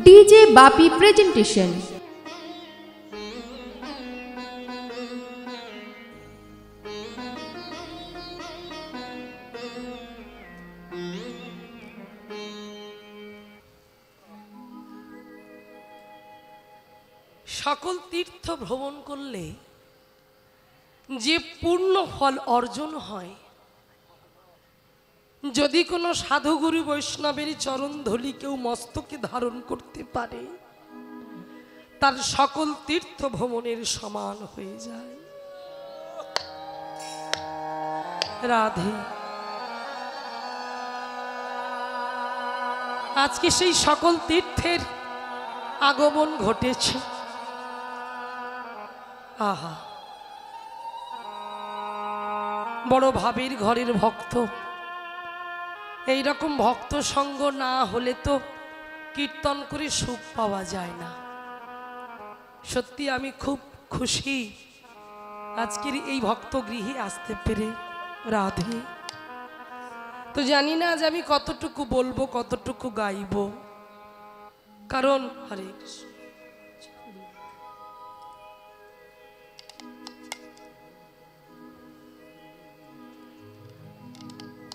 DJ বাপি presentation. সকল তীর্থ ভ্রমণ করলে যে পূর্ণ ফল অর্জন হয়, যদি কোনো সাধুগুরু বৈষ্ণবের চরণ ধূলি কেউ মস্তকে ধারণ করতে পারে, তার সকল তীর্থ ভ্রমণের সমান হয়ে যায়। রাধে, আজকে সেই সকল তীর্থের আগমন ঘটেছে। আহা, বড় ভাবের ঘরের ভক্ত। এই রকম ভক্ত সঙ্গ না হলে তো কীর্তন করে সুখ পাওয়া যায় না। সত্যি আমি খুব খুশি আজকের এই ভক্ত গৃহে আসতে পেরে। রাধে, তো জানি না আজ আমি কতটুকু বলবো, কতটুকু গাইব, কারণ হরে কৃষ্ণ,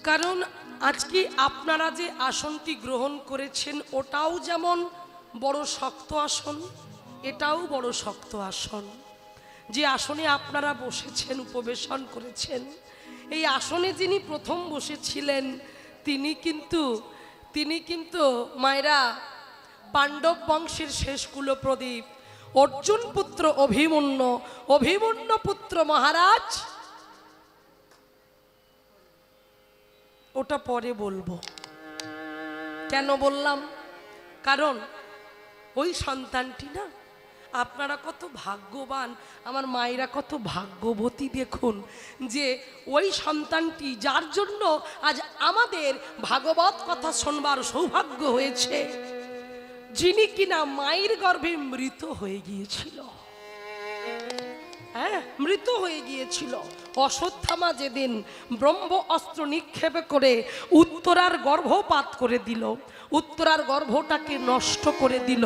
কারণ আজকে আপনারা যে আসনটি গ্রহণ করেছেন ওটাও যেমন বড় শক্ত আসন, এটাও বড় শক্ত আসন। যে আসনে আপনারা বসেছেন, উপবেশন করেছেন, এই আসনে যিনি প্রথম বসেছিলেন তিনি কিন্তু মায়েরা পাণ্ডব বংশের শেষ কুলপ্রদীপ অর্জুন পুত্র অভিমন্যু পুত্র মহারাজ। ওটা পরে বলবো। কেন বললাম? কারণ ওই সন্তানটি না, আপনারা কত ভাগ্যবান, আমার মায়েরা কত ভাগ্যবতী। দেখুন যে ওই সন্তানটি যার জন্য আজ আমাদের ভাগবত কথা শোনবার সৌভাগ্য হয়েছে, যিনি কিনা মায়ের গর্ভে মৃত হয়ে গিয়েছিল। হ্যাঁ, মৃত হয়ে গিয়েছিল। অশ্বত্থামা যেদিন ব্রহ্ম অস্ত্র নিক্ষেপ করে উত্তরার গর্ভপাত করে দিল, উত্তরার গর্ভটাকে নষ্ট করে দিল।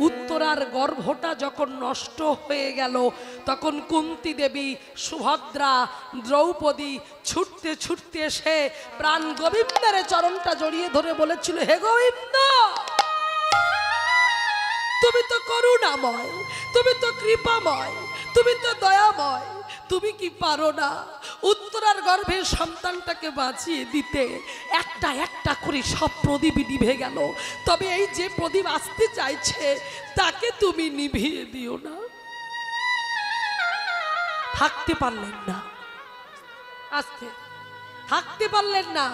উত্তরার গর্ভটা যখন নষ্ট হয়ে গেল, তখন কুন্তী দেবী, সুভদ্রা, দ্রৌপদী ছুটতে ছুটতে এসে প্রাণ গোবিন্দের চরণটা জড়িয়ে ধরে বলেছিল, হে গোবিন্দ, তুমি তো করুণাময়, তুমি তো কৃপাময়, তুমি তো দয়াময়, তুমি কি পারো না উত্তরার গর্ভের সন্তানটাকে বাঁচিয়ে দিতে? একটা একটা করে সব প্রদীপ নিভে গেল, তবে এই যে প্রদীপ আসতে চাইছে তাকে তুমি নিভিয়ে দিও না। থাকতে পারলেন না, আসতে থাকতে পারলেন না।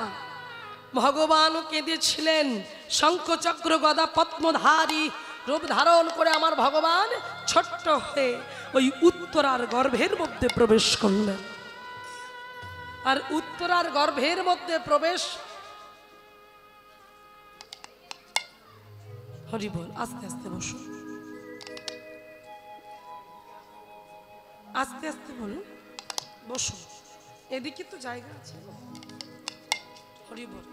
ভগবানও কেঁদেছিলেন। শঙ্খচক্র গদা পদ্মধারী রূপ ধারণ করে আমার ভগবান ছোট্ট হয়ে ওই উত্তরার গর্ভের মধ্যে প্রবেশ করলেন। আর উত্তরার গর্ভের মধ্যে প্রবেশ, হরি বল, আস্তে আস্তে বসো, আস্তে আস্তে বলুন, বসো, এদিকে তো জায়গা আছে। হরি বল।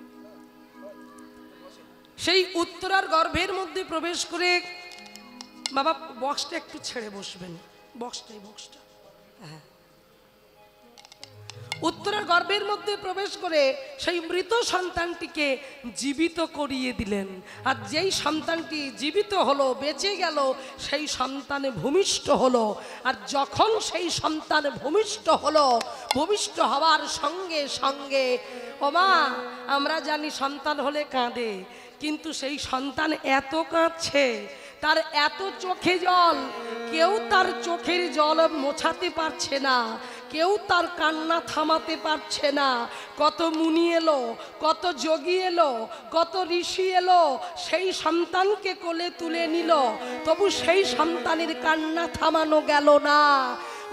সেই উত্তরার গর্ভের মধ্যে প্রবেশ করে, বাবা বক্সটা একটু ছেড়ে বসবেন, বক্সটা হ্যাঁ। উত্তরার গর্ভের মধ্যে প্রবেশ করে সেই মৃত সন্তানটিকে জীবিত করিয়ে দিলেন। আর যেই সন্তানটি জীবিত হলো, বেঁচে গেল, সেই সন্তানে ভূমিষ্ঠ হলো। আর যখন সেই সন্তান ভূমিষ্ঠ হওয়ার সঙ্গে সঙ্গে, ওমা আমরা জানি সন্তান হলে কাঁদে, কিন্তু সেই সন্তান এত কাঁদছে, তার এত চোখে জল, কেউ তার চোখের জল মোছাতে পারছে না, কেউ তার কান্না থামাতে পারছে না। কত মুনি এলো, কত যোগী এলো, কত ঋষি এলো, সেই সন্তানকে কোলে তুলে নিল, তবু সেই সন্তানের কান্না থামানো গেল না।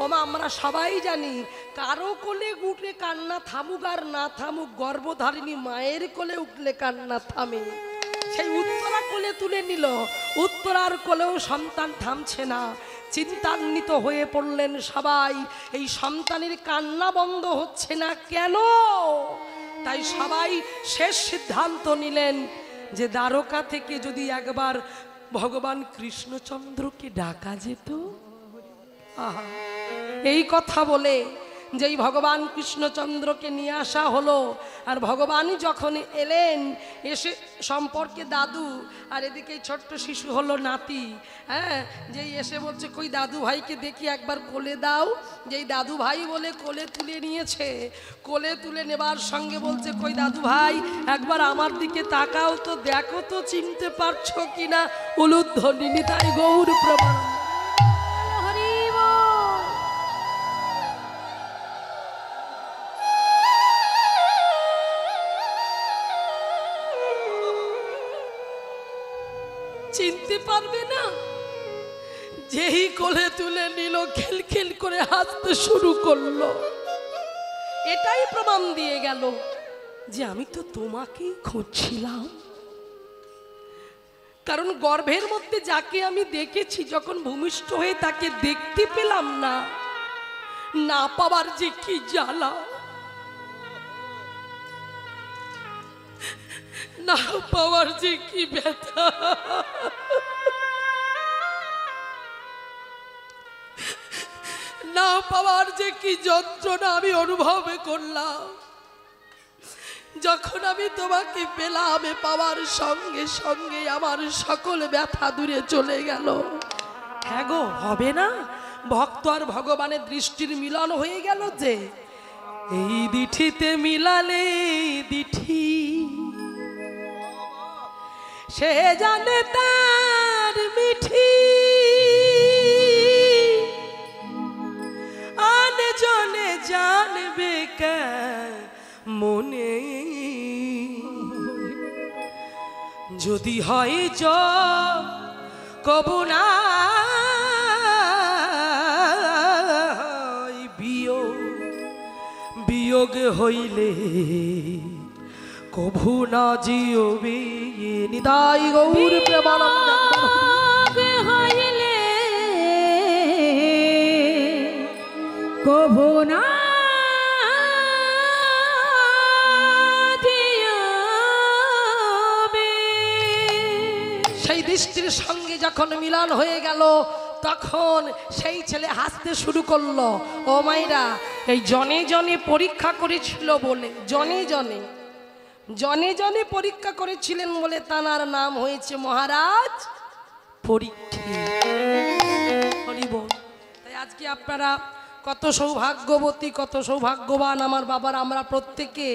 ওমা আমরা সবাই জানি, কারো কোলে উঠলে কান্না থামুক আর না থামুক, গর্ভধারিণী মায়ের কোলে উঠলে কান্না থামে। সেই উত্তরা কোলে তুলে নিল, উত্তরার কোলেও সন্তান থামছে না। চিন্তান্বিত হয়ে পড়লেন সবাই, এই সন্তানের কান্না বন্ধ হচ্ছে না কেন? তাই সবাই শেষ সিদ্ধান্ত নিলেন যে দ্বারকা থেকে যদি একবার ভগবান কৃষ্ণচন্দ্রকে ডাকা যেত। আহা, এই কথা বলে যেই ভগবান কৃষ্ণচন্দ্রকে নিয়ে আসা হলো, আর ভগবানই যখন এলেন, এসে সম্পর্কে দাদু আর এদিকে ছোট্ট শিশু হলো নাতি, হ্যাঁ, যেই এসে বলছে কই দাদু ভাইকে দেখি একবার কোলে দাও। যেই দাদু ভাই বলে কোলে তুলে নিয়েছে, কোলে তুলে নেবার সঙ্গে বলছে কই দাদু ভাই একবার আমার দিকে তাকাও তো, দেখো তো চিনতে পারছো কিনা। উলুধ্বনি নিতাই গৌর প্রমাণ। চিনতে পারবে না। যেই কোলে তুলে নিল, খিলখিল করে হাসতে শুরু করলো। এটাই প্রমাণ দিয়ে গেল যে আমি তো তোমাকেই খুঁজছিলাম। কারণ গর্ভের মধ্যে যাকে আমি দেখেছি, যখন ভূমিষ্ঠ হয়ে তাকে দেখতে পেলাম না, না পাওয়ার যে কি জ্বালা, না পাওয়ার যে কি ব্যথা, না পাওয়ার যে কি যন্ত্রণা আমি অনুভব করলাম। যখন আমি তোমাকে পেলাম, পাওয়ার সঙ্গে সঙ্গে আমার সকল ব্যথা দূরে চলে গেল। হ্যাঁ গো, হবে না? ভক্ত আর ভগবানের দৃষ্টির মিলন হয়ে গেল। যে এই দিঠিতে মিলালে দিঠি, সে জানে তার মিঠি, আনে জনে জানবে মনে। যদি হয় কবু না বিয়োগ, বিয়োগ হইলে কভু না জিওবে। নিতাই গৌর প্রেমানন্দ। হইলে কভু না সেই দৃষ্টির সঙ্গে যখন মিলন হয়ে গেল, তখন সেই ছেলে হাসতে শুরু করলো। ও মাইরা, এই জনে জনে পরীক্ষা করেছিল বলে, জনে জনে জনে জনে পরীক্ষা করেছিলেন বলে তার নাম হয়েছে মহারাজ পরীক্ষিত। তাই আজকে আপনারা কত সৌভাগ্যবতী, কত সৌভাগ্যবান আমার বাবার, আমরা প্রত্যেকে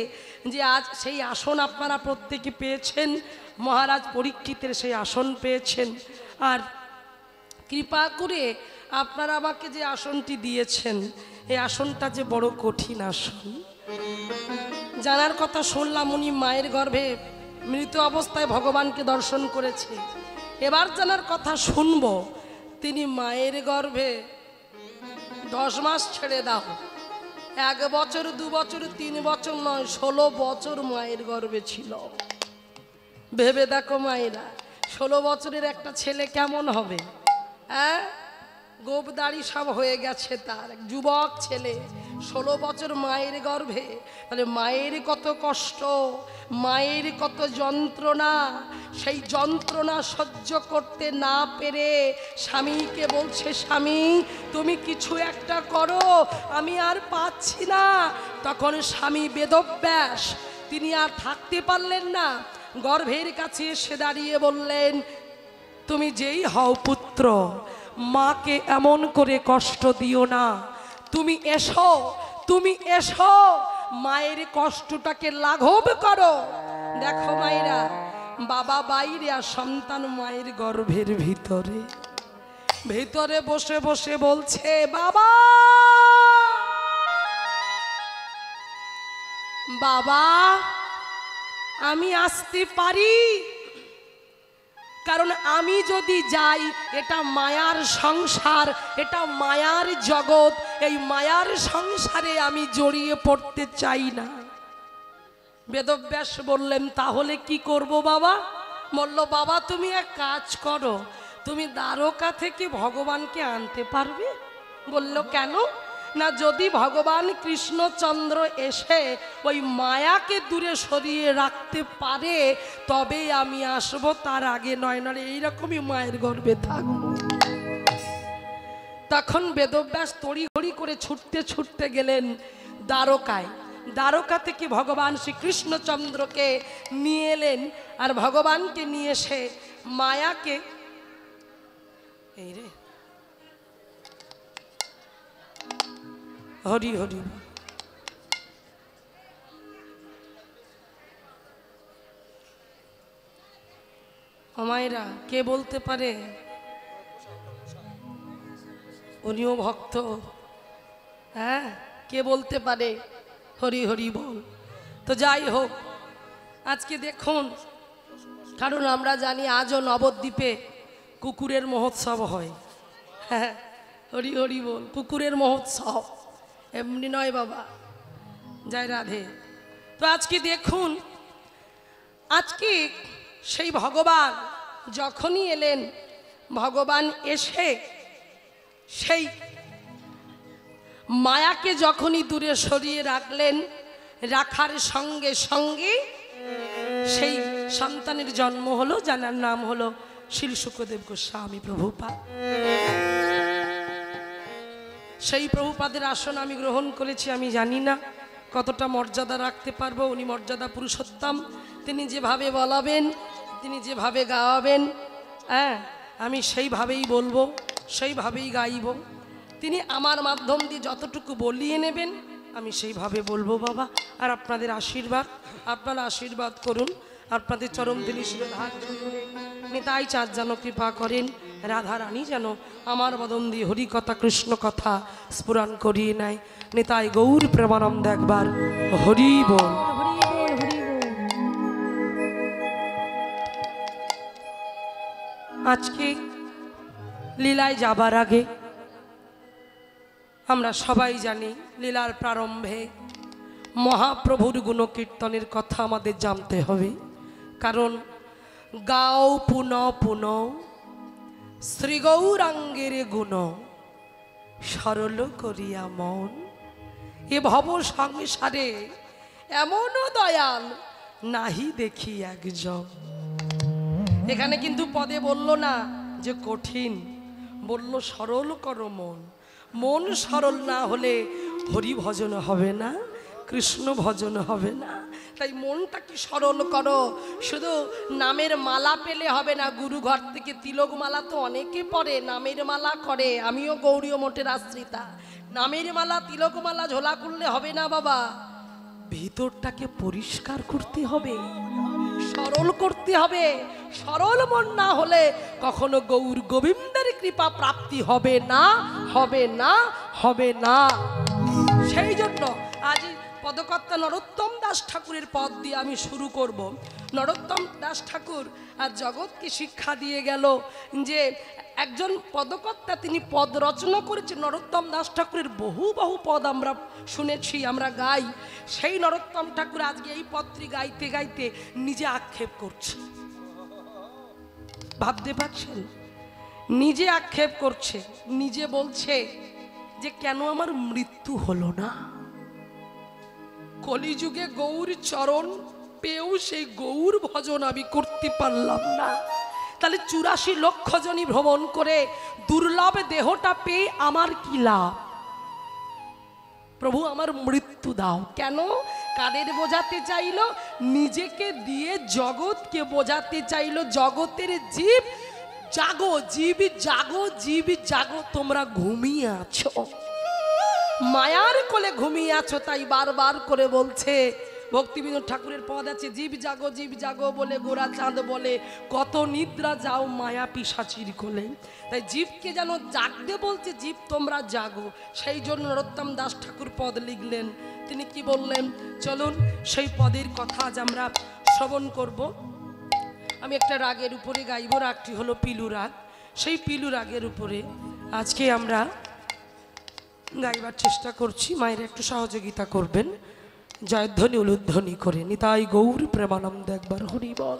যে আজ সেই আসন আপনারা প্রত্যেকে পেয়েছেন। মহারাজ পরীক্ষিতের সেই আসন পেয়েছেন। আর কৃপা করে আপনারা আমাকে যে আসনটি দিয়েছেন, এই আসনটা যে বড় কঠিন আসন। জানার কথা শুনলাম উনি মায়ের গর্ভে মৃত অবস্থায় ভগবানকে দর্শন করেছে। এবার জানার কথা শুনব, তিনি মায়ের গর্ভে 10 মাস ছেড়ে দাও, 1 বছর 2 বছর 3 বছর নয়, 16 বছর মায়ের গর্ভে ছিল। ভেবে দেখো মায়েরা, 16 বছরের একটা ছেলে কেমন হবে? হ্যাঁ, গোপদাড়ি সব হয়ে গেছে তার, যুবক ছেলে, 16 বছর মায়ের গর্ভে। তাহলে মায়ের কত কষ্ট, মায়ের কত যন্ত্রণা। সেই যন্ত্রণা সহ্য করতে না পেরে স্বামীকে বলছে, স্বামী তুমি কিছু একটা করো, আমি আর পাচ্ছি না। তখন স্বামী বেদব্যাস, তিনি আর থাকতে পারলেন না, গর্ভের কাছে এসে দাঁড়িয়ে বললেন, তুমি যেই হও পুত্র, মাকে এমন করে কষ্ট দিও না। তুমি এসো, তুমি এসো, মায়ের কষ্টটাকে লাঘব করো। দেখো মায়েরা, বাবা বাইরে আর সন্তান মায়ের গর্ভের ভিতরে, ভিতরে বসে বসে বলছে, বাবা বাবা আমি আসতে পারি, কারণ আমি যদি যাই এটা মায়ার সংসার, এটা মায়ার জগৎ, এই মায়ার সংসারে আমি জড়িয়ে পড়তে চাই না। বেদব্যাস বললেন, তাহলে কি করব বাবা? বলল, বাবা তুমি এক কাজ করো, তুমি দ্বারকা থেকে ভগবানকে আনতে পারবে? বলল, কেন? না যদি ভগবান কৃষ্ণচন্দ্র এসে ওই মায়াকে দূরে সরিয়ে রাখতে পারে তবে আমি আসব, তার আগে নয়। নয় এইরকমই মায়ের গর্ভে থাকবো। তখন বেদব্যাস তড়িঘড়ি করে ছুটতে ছুটতে গেলেন দ্বারকায়। দ্বারকা থেকে ভগবান শ্রীকৃষ্ণচন্দ্রকে নিয়ে এলেন, আর ভগবানকে নিয়ে এসে মায়াকে এই রে হরি হরি মায়েরা কে বলতে পারে উনিও ভক্ত? হ্যাঁ, কে বলতে পারে? হরি হরি বল। তো যাই হোক, আজকে দেখুন, কারণ আমরা জানি আজও নবদ্বীপে কুকুরের মহোৎসব হয়। হ্যাঁ, হরি হরি বল। কুকুরের মহোৎসব এমনি নয় বাবা, জয় রাধে। তো আজকে দেখুন, আজকে সেই ভগবান যখনই এলেন, ভগবান এসে সেই মায়াকে যখনই দূরে সরিয়ে রাখলেন, রাখার সঙ্গে সঙ্গে সেই সন্তানের জন্ম হলো, যার নাম হলো শ্রী শুকদেব গোস্বামী প্রভুপাদ। সেই প্রভুপাদের আসন আমি গ্রহণ করেছি। আমি জানি না কতটা মর্যাদা রাখতে পারবো। উনি মর্যাদা পুরুষোত্তম, তিনি যেভাবে বলাবেন, তিনি যেভাবে গাওয়াবেন, হ্যাঁ আমি সেইভাবেই বলবো, সেইভাবেই গাইব। তিনি আমার মাধ্যম দিয়ে যতটুকু বলিয়ে নেবেন আমি সেইভাবে বলবো বাবা। আর আপনাদের আশীর্বাদ, আপনারা আশীর্বাদ করুন। আপনাদের চরম তিনি ধার্য করে নিতাই চাঁদ যেন কৃপা করেন, রাধা রানী যেন আমার বদন দিয়ে হরি কথা কৃষ্ণ কথা স্ফুরণ করিয়ে নেয়। নিতাই গৌর প্রেমানন্দ একবার হরি বল। আজকে লীলায় যাবার আগে আমরা সবাই জানি লীলার প্রারম্ভে মহাপ্রভুর গুণকীর্তনের কথা আমাদের জানতে হবে। কারণ গাও পুন পুন শ্রী গৌরাঙ্গের গুণ সরল করিয়া মন, এ ভব সংসারে এমনও দয়াল নাহি দেখি একজন। এখানে কিন্তু পদে বলল না যে কঠিন, বলল সরল করো মন। মন সরল না হলে হরি ভজন হবে না, কৃষ্ণ ভজন হবে না। তাই মনটাকে সরল করো। শুধু নামের মালা পেলে হবে না, গুরু ঘর থেকে তিলক মালা তো অনেকে পরে, নামের মালা করে। আমিও গৌরীয় মঠের আশ্রিতা। নামের মালা তিলক মালা ঝোলা করলে হবে না বাবা, ভিতরটাকে পরিষ্কার করতে হবে, সরল করতে হবে। সরল মন না হলে কখনো গৌর গোবিন্দের কৃপা প্রাপ্তি হবে না, হবে না, হবে না। সেই জন্য আজ পদকর্তা নরোত্তম দাস ঠাকুরের পদ দিয়ে আমি শুরু করব। নরোত্তম দাস ঠাকুর আর জগৎকে শিক্ষা দিয়ে গেল যে একজন পদকর্তা, তিনি পদ রচনা করেছেন। নরোত্তম দাস ঠাকুরের বহু বহু পদ আমরা শুনেছি, আমরা গাই। সেই নরোত্তম ঠাকুর আজকে এই পদটি গাইতে গাইতে নিজে আক্ষেপ করছে। ভাবতে পারছেন? নিজে আক্ষেপ করছে, নিজে বলছে যে কেন আমার মৃত্যু হলো না। কলিযুগে গৌর চরণ পেয়েও সেই গৌর ভজন আমি করতে পারলাম না। তাহলে 84 লক্ষ জনই ভ্রমণ করে দুর্লভ দেহটা পেয়ে আমার কি লাভ? প্রভু আমার মৃত্যু দাও। কেন? কাদের বোঝাতে চাইল? নিজেকে দিয়ে জগৎকে বোঝাতে চাইল। জগতের জীব জাগো, জীব জাগো, জীব জাগো, তোমরা ঘুমিয়ে আছো, মায়ার কোলে ঘুমিয়ে আছো। তাই বারবার করে বলছে। ভক্তিবিনোদ ঠাকুরের পদ আছে, জীব জাগো, জীব জাগো বলে গোরা চাঁদ বলে, কত নিদ্রা যাও মায়া পিশাচির কোলে। তাই জীবকে যেন জাগতে বলছে, জীব তোমরা জাগো। সেই জন্য নরোত্তম দাস ঠাকুর পদ লিখলেন। তিনি কি বললেন? চলুন সেই পদের কথা আজ আমরা শ্রবণ করব। আমি একটা রাগের উপরে গাইব, রাগটি হলো পিলু রাগ। সেই পিলু রাগের উপরে আজকে আমরা গাইবার চেষ্টা করছি। মায়ের একটু সহযোগিতা করবেন, জয়ধ্বনি উলুধ্বনি করে। নিতাই গৌর প্রেমানন্দ একবার হরি বল।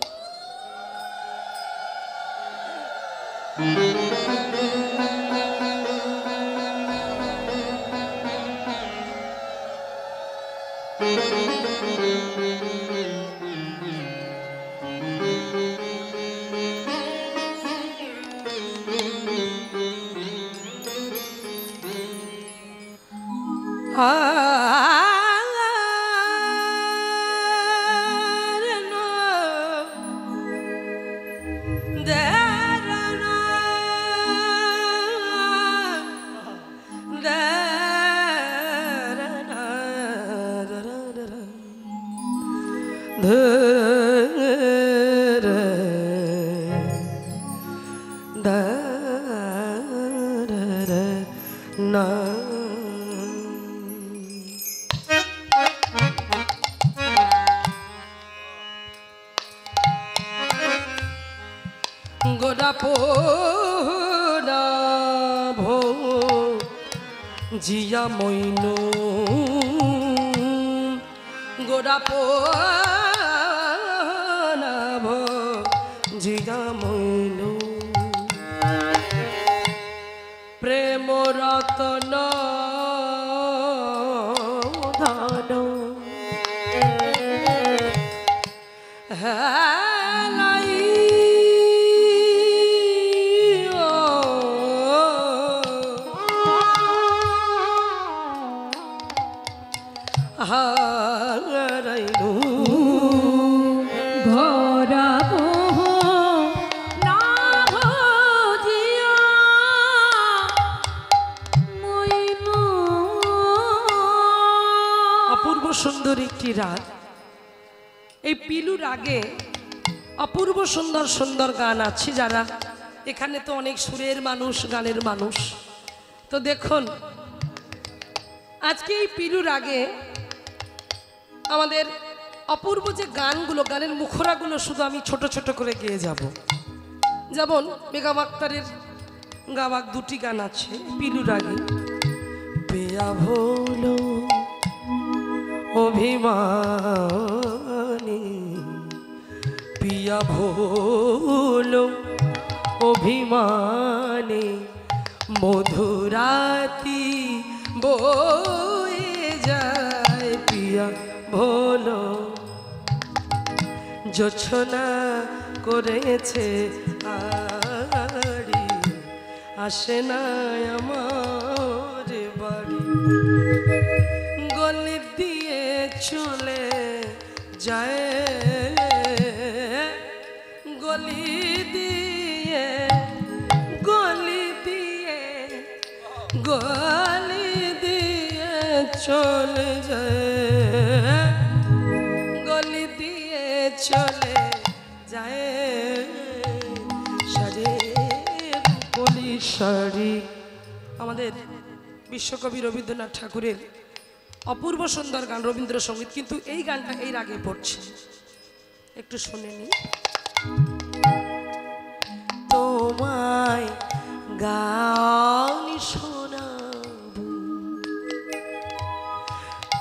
জিয়া মইনু গোড়াপ জিয়া মইনু প্রেম রতন ধন হারাইলু ঘরাব না ভজিয়া মইনু। অপূর্ব সুন্দর একটি রাগ। এই পিলু রাগে অপূর্ব সুন্দর সুন্দর গান আছে। যারা এখানে তো অনেক সুরের মানুষ, গানের মানুষ, তো দেখুন আজকে এই পিলু রাগে আমাদের অপূর্ব যে গানগুলো, গানের মুখরাগুলো শুধু আমি ছোট ছোট করে গেয়ে যাব। যেমন বেগম আক্তারের গাওয়া দুটি গান আছে পিলু রাগে। পেয়া ভোলো অভিমানী, পিয়া ভোলো অভিমানী, মধুরাতি বয়ে যায় পিয়া ভোলো। জোছনা করেছে আড়ি, আসে না আমার বাড়ি, গলি দিয়ে চলে যায়, গলি দিয়ে গলি দিয়ে গলি দিয়ে চলে যায়, গলি দিয়ে চলে যায় সারে বলি শাড়ি। আমাদের বিশ্বকবি রবীন্দ্রনাথ ঠাকুরের অপূর্ব সুন্দর গান, রবীন্দ্রসঙ্গীত, কিন্তু এই গানটা এই রাগে পড়ছে, একটু শুনে নি। তোমায় গান শোনাবো,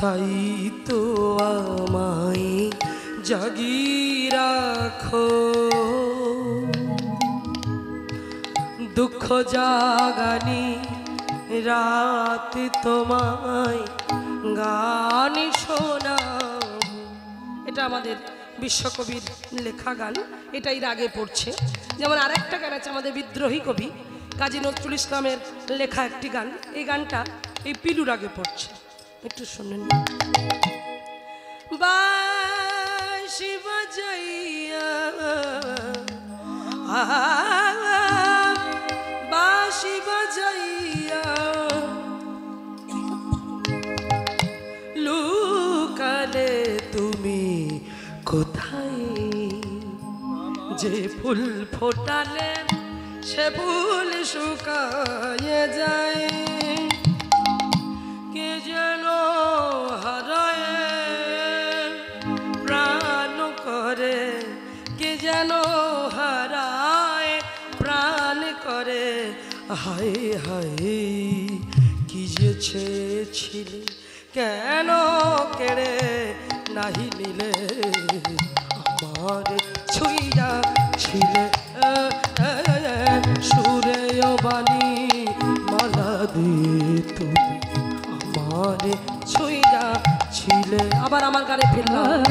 তাই তো আমায় জাগিয়ে রাখো, দুঃখ জাগানি রাত তোমায় গান শোনাবো। এটা আমাদের বিশ্বকবির লেখা গান, এটাই রাগে পড়ছে। যেমন আরেকটা গান আছে আমাদের বিদ্রোহী কবি কাজী নজরুল ইসলামের লেখা একটি গান, এই গানটা এই পিলু রাগে পড়ছে, একটু শুনেন। বাঁশি বাজাইয়া বাঁশি বাজাইয়া লুকালে তুমি কোথায়, যে ফুল ফোটালে সে ফুল শুকায়ে যায়, কে যেন হারায় প্রাণ করে, কে যেন হারায় প্রাণ করে, হায় হায় কি যে ছেছিলে, কেন কেড়ে নাহি নিলে আমার ছুঁইয়া ছিলে, সুরে বাণী মালা দিয়ে তুমি আমার ছুঁইয়া ছিলে। আবার আমার গানে ফিরলাম।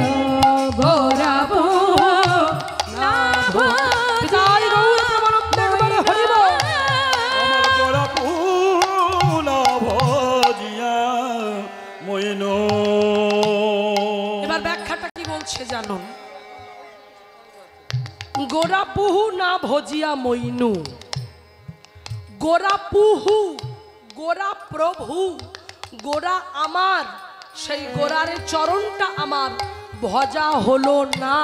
ঘরাবো না ভজিয়া গোরা পুহু না ভজিয়া মইনু, গোরা পুহু, গোরা প্রভু, গোরা আমার, সেই গোরার চরণটা আমার ভজা হলো না।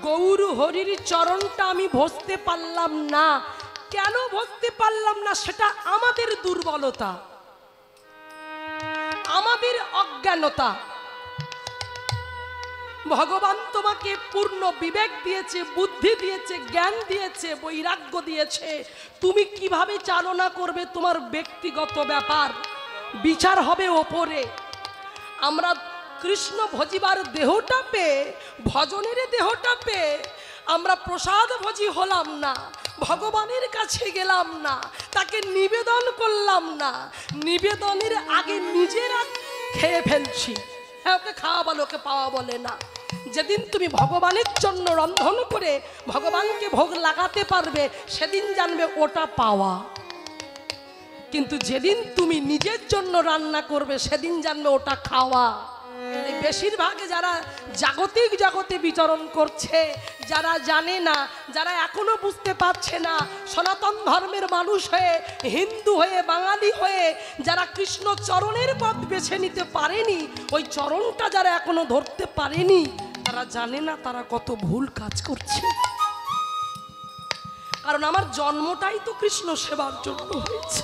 গৌর হরির চরণটা আমি ভজতে পারলাম না। কেন ভজতে পারলাম না? সেটা আমাদের দুর্বলতা, আমাদের অজ্ঞানতা। ভগবান তোমাকে পূর্ণ বিবেক দিয়েছে, বুদ্ধি দিয়েছে, জ্ঞান দিয়েছে, বৈরাগ্য দিয়েছে। তুমি কিভাবে চালনা করবে তোমার ব্যক্তিগত ব্যাপার, বিচার হবে ওপরে। আমরা কৃষ্ণ ভজিবার দেহটা পেয়ে, ভজনের দেহটা পেয়ে আমরা প্রসাদ ভোজি হলাম না, ভগবানের কাছে গেলাম না, তাকে নিবেদন করলাম না। নিবেদনের আগে নিজেরা খেয়ে ফেলছি। ওকে খাওয়া বলে, ওকে পাওয়া বলে না। যেদিন তুমি ভগবানের জন্য রন্ধন করে ভগবানকে ভোগ লাগাতে পারবে, সেদিন জানবে ওটা পাওয়া। কিন্তু যেদিন তুমি নিজের জন্য রান্না করবে, সেদিন জানবে ওটা খাওয়া। এই বেশিরভাগ যারা জাগতিক জগতে বিচরণ করছে, যারা জানে না, যারা এখনো বুঝতে পারছে না, সনাতন ধর্মের মানুষ হয়ে, হিন্দু হয়ে, বাঙালি হয়ে যারা কৃষ্ণ চরণের পথ বেছে নিতে পারেনি, ওই চরণটা যারা এখনো ধরতে পারেনি, তারা জানে না তারা কত ভুল কাজ করছে। কারণ আমার জন্মটাই তো কৃষ্ণ সেবার জন্য হয়েছে।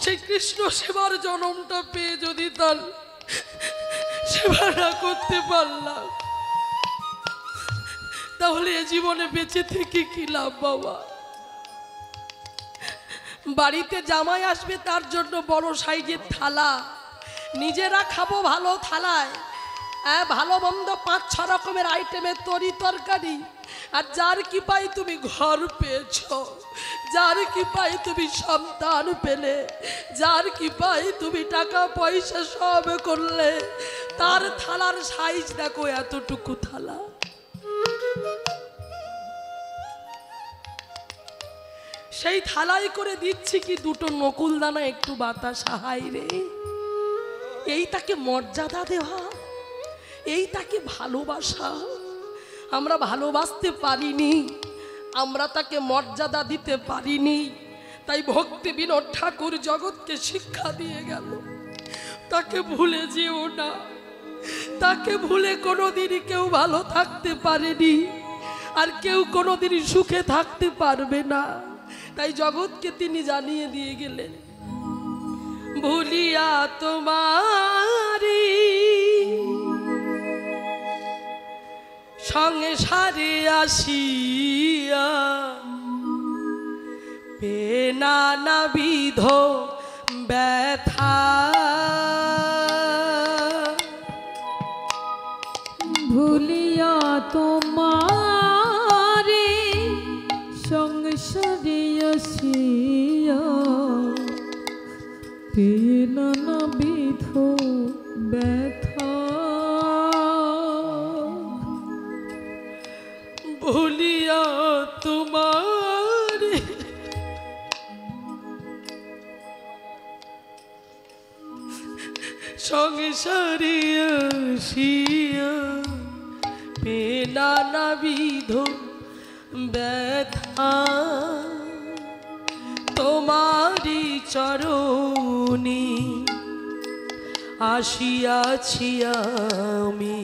সেই কৃষ্ণ সেবার জন্মটা পেয়ে যদি তার সেবা না করতে পারলাম, তাহলে এ জীবনে বেঁচে থেকে কি লাভ বাবা? বাড়িতে জামাই আসবে, তার জন্য বড় সাইজের থালা, নিজেরা খাবো ভালো থালায়, ভালো মন্দ 5-6 রকমের আইটেমের তরি তরকারি। আর যার কি পাই তুমি ঘর পেয়েছ, যার কি পাই তুমি সন্তান পেলে, যার কি পাই তুমি টাকা পয়সা সব করলে, তার থালার সাইজ দেখো এতটুকু থালা। সেই থালাই করে দিচ্ছি কি 2টো নকুল দানা, একটু বাতাস, হাই রে। এই তাকে মর্যাদা দেওয়া, এই তাকে ভালোবাসা। আমরা ভালোবাসতে পারিনি, আমরা তাকে মর্যাদা দিতে পারিনি। তাই ভক্তি বিনোদ ঠাকুর জগৎকে শিক্ষা দিয়ে গেল, তাকে ভুলে যেও না। তাকে ভুলে কোনোদিন কেউ ভালো থাকতে পারেনি, আর কেউ কোনোদিন সুখে থাকতে পারবে না। তাই জগৎকে তিনি জানিয়ে দিয়ে গেলেন, ভুলিয়া তোমারি সংসারে আসিয়া পে নানাবিধ ব্যথা। ভুলিয়া তোমারে সংসারে আসিয়া পে নানাবিধ ব্যথা। ভুলিয়া তোমারে সংসারে আসিয়া পে নানাবিধ ব্যথা। তোমারি চরণে আসিয়াছি আমি,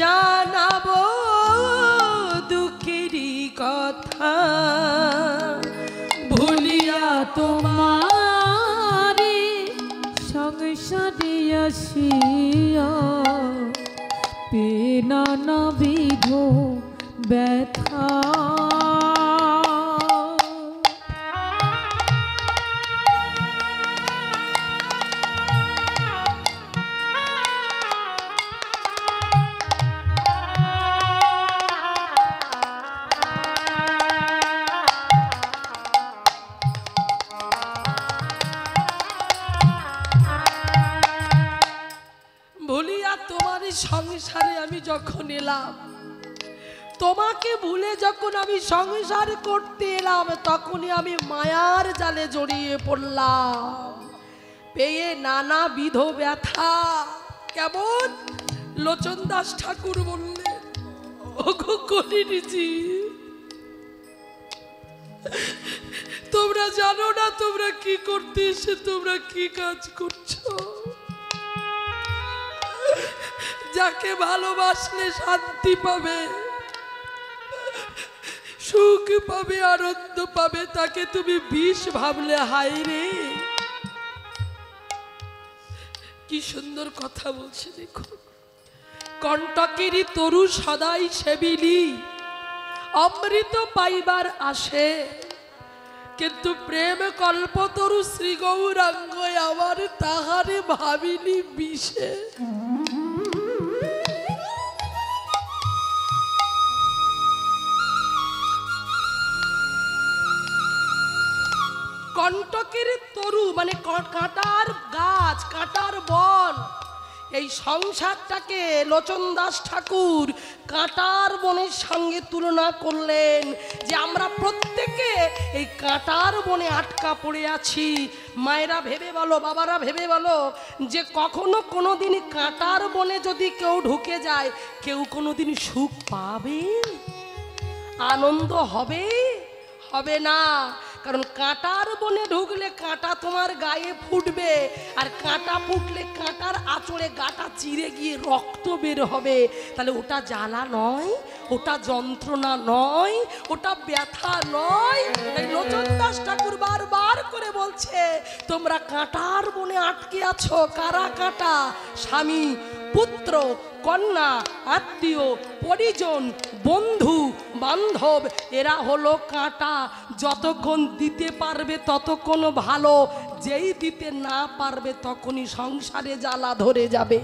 জানাবো দুঃখেরই কথা। ভুলিয়া তোমারে সংসারে আসিয়া পে নানাবিধ ব্যথা। সংসারে আমি যখন এলাম, তোমাকে ভুলে যখন আমি সংসার করতে এলাম, তখনই আমি মায়ার জালে জড়িয়ে পড়লাম, পেয়ে নানাবিধ ব্যথা। কেমন? লোচন দাস ঠাকুর বললেন, ওগো করিনি। তোমরা জানো না তোমরা কি করতে এসে তোমরা কি কাজ করছো। যাকে ভালোবাসলে শান্তি পাবে, সুখ পাবে, আনন্দ পাবে, তাকে তুমি বিষ ভাবলে হায় রে। কি সুন্দর কথা বলছে দেখো। কণ্টকের তরু সদাই সেবিলি, অমৃত পাইবার আসে, কিন্তু প্রেম কল্পতরু শ্রী গৌরাঙ্গ আমার তাহারে ভাবিনি বিষে। কণ্টকের তরু মানে কাঁটার গাছ, কাঁটার বন। এই সংসারটাকে লোচন দাস ঠাকুর কাঁটার বনের সঙ্গে তুলনা করলেন, যে আমরা প্রত্যেকে এই কাঁটার বনে আটকা পড়ে আছি। মায়েরা ভেবে বলো, বাবারা ভেবে বলো, যে কখনো কোনোদিন কাঁটার বনে যদি কেউ ঢুকে যায়, কেউ কোনোদিন সুখ পাবে, আনন্দ হবে? হবে না। কারণ কাঁটার বনে ঢুকলে কাঁটা তোমার গায়ে ফুটবে, আর কাঁটা ফুটলে কাঁটার আঁচড়ে গাটা চিরে গিয়ে রক্ত বের হবে। তাহলে ওটা জ্বালা নয়, ওটা যন্ত্রণা নয়, ওটা ব্যথা নয়। তাই লোচন দাস ঠাকুর বারবার করে বলছে, তোমরা কাঁটার বনে আটকে আছো। কারা কাঁটা? স্বামী, পুত্র, কন্যা, আত্মীয়, পরিজন, বন্ধু বান্ধব, এরা হলো কাঁটা। যতক্ষণ দিতে পারবে ততক্ষণ ভালো, যেই দিতে না পারবে তখনই সংসারে জ্বালা ধরে যাবে।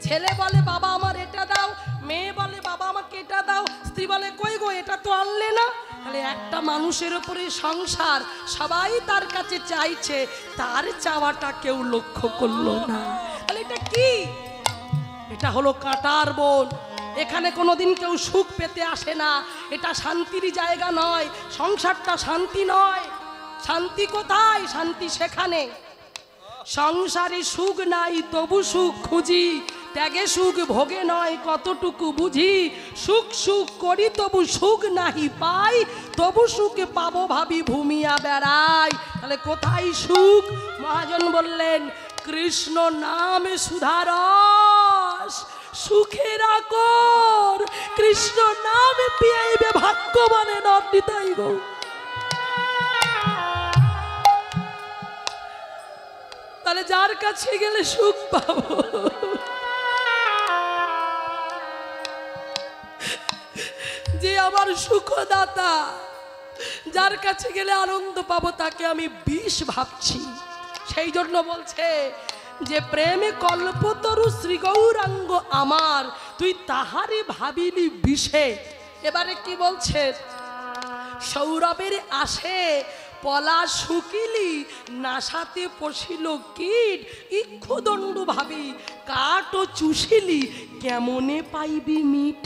ছেলে বলে বাবা আমার এটা দাও, মেয়ে বলে বাবা আমাকে এটা দাও, স্ত্রী বলে কই গো এটা তো আনলে না। তাহলে একটা মানুষের উপরে সংসার, সবাই তার কাছে চাইছে, তার চাওয়াটা কেউ লক্ষ্য করলো না। তাহলে এটা কি? এটা হলো কাঁটার বন। এখানে কোনোদিন কেউ সুখ পেতে আসে না। এটা শান্তির জায়গা নয়, সংসারটা শান্তি নয়। শান্তি কোথায়? শান্তি সেখানে সংসারে সুখ নাই তবু সুখ খুঁজি, ত্যাগে সুখ ভোগে নয় কতটুকু বুঝি। সুখ সুখ করি তবু সুখ নাহি পাই, তবু সুখে পাবো ভাবি ভূমিয়া বেড়াই। তাহলে কোথায় সুখ? মহাজন বললেন, কৃষ্ণ নামে সুধারস সুখের আকর, কৃষ্ণ নামে পিয়াইবে ভাগ্যবানে নন্দিতাই গো। তাহলে যার কাছে গেলে সুখ পাবো, যে আমার সুখদাতা, যার কাছে গেলে আনন্দ পাবো, তাকে আমি বিষ ভাবছি। সেই জন্য বলছে যে প্রেমে কল্পতরু শ্রী গৌরাঙ্গ আমার, তুই তাহারে ভাবিলি বিষে। এবারে কি বলছে? সৌরভের আসে পলা শুকিলি, নাসাতে পশিল কীট, ইক্ষুদণ্ড ভাবি কাঠ ও চুষিলি, কেমনে পাইবি মিঠ।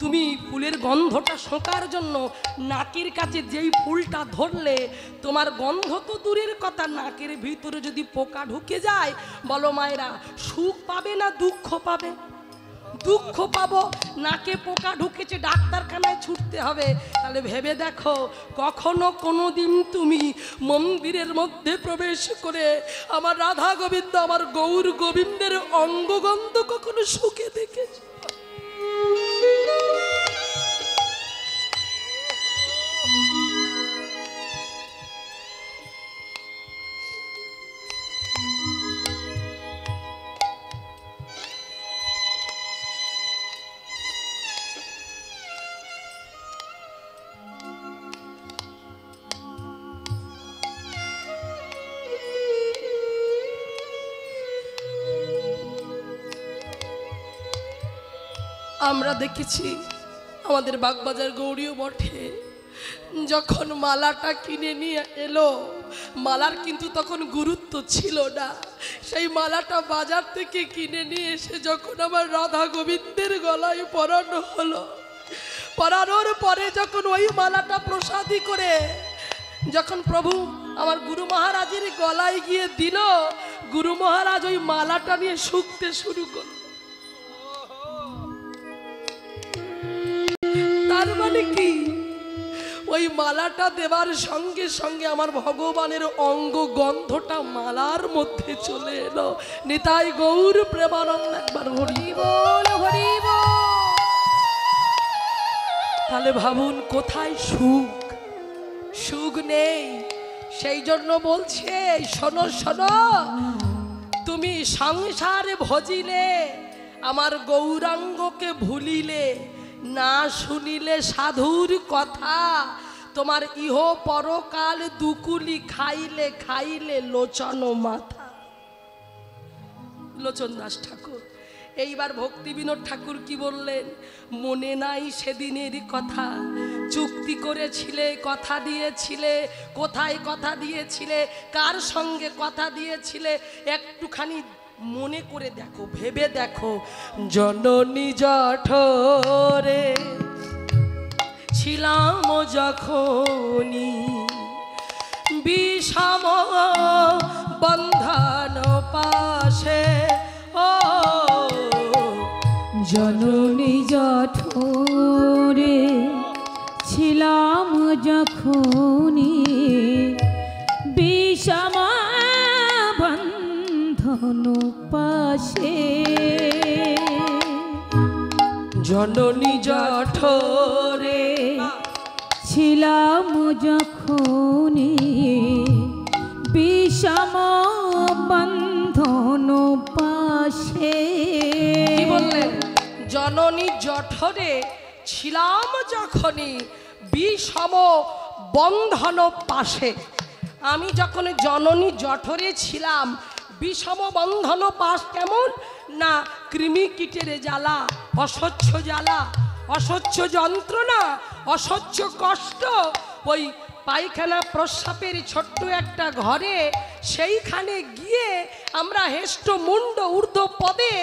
তুমি ফুলের গন্ধটা শোকার জন্য নাকের কাছে যেই ফুলটা ধরলে, তোমার গন্ধ তো দূরের কথা, নাকের ভিতরে যদি পোকা ঢুকে যায়, বলো মায়েরা সুখ পাবে না দুঃখ পাবে? দুঃখ পাবো। নাকে পোকা ঢুকেছে, ডাক্তারখানায় ছুটতে হবে। তাহলে ভেবে দেখো, কখনো কোনো দিন তুমি মন্দিরের মধ্যে প্রবেশ করে আমার রাধা গোবিন্দ, আমার গৌর গোবিন্দের অঙ্গগন্ধ কখনো সুখে দেখেছ? আমরা দেখেছি আমাদের বাগবাজার গৌরীয় মঠে যখন মালাটা কিনে নিয়ে এলো, মালার কিন্তু তখন গুরুত্ব ছিল না। সেই মালাটা বাজার থেকে কিনে নিয়ে এসে যখন আমার রাধা গোবিন্দের গলায় পরানো হলো, পরানোর পরে যখন ওই মালাটা প্রসাদী করে যখন প্রভু আমার গুরু মহারাজের গলায় গিয়ে দিল, গুরু মহারাজ ওই মালাটা নিয়ে শুকতে শুরু করল। মানে কি, ওই মালাটা দেবার সঙ্গে সঙ্গে আমার ভগবানের অঙ্গ গন্ধটা মালার মধ্যে চলে এলো। নিতাই গৌর প্রেমানন্দ, একবার হরি বল, হরি বল। তাহলে ভাবুন কোথায় সুখ, সুখ নেই। সেই জন্য বলছে, শোনো শোনো, তুমি সংসারে ভজিলে আমার গৌরাঙ্গকে ভুলিলে, না শুনিলে সাধুর কথা, তোমার ইহ পরকাল দুকুলি খাইলে খাইলে লোচন মাথা। লোচন দাস ঠাকুর। এইবার ভক্তি বিনোদ ঠাকুর কি বললেন, মনে নাই সেদিনের কথা, চুক্তি করেছিলে, কথা দিয়েছিলে, কোথায় কথা দিয়েছিলে, কার সঙ্গে কথা দিয়েছিলে, একটুখানি মনে করে দেখো, ভেবে দেখো। জননী জঠরে ছিলাম যখনি, বিষম বন্ধন পাশে, ও জননী জঠরে ছিলাম যখনি, বিষম বন্ধন পাশে। জননী জঠরে ছিলাম যখনি, বিষম বন্ধন পাশে। কি বললেন? জননী জঠরে ছিলাম যখনই, বিষম বন্ধন পাশে। আমি যখন জননী জঠরে ছিলাম, বিষম বন্ধন পাশ কেমন না, কৃমি কীটের জ্বালা, অসহ্য জ্বালা, অসহ্য যন্ত্রণা, অসহ্য কষ্ট। ওই পায়খানা প্রস্রাবের ছোট্ট একটা ঘরে, সেইখানে গিয়ে আমরা হেষ্ট মুন্ড ঊর্ধ্ব পদে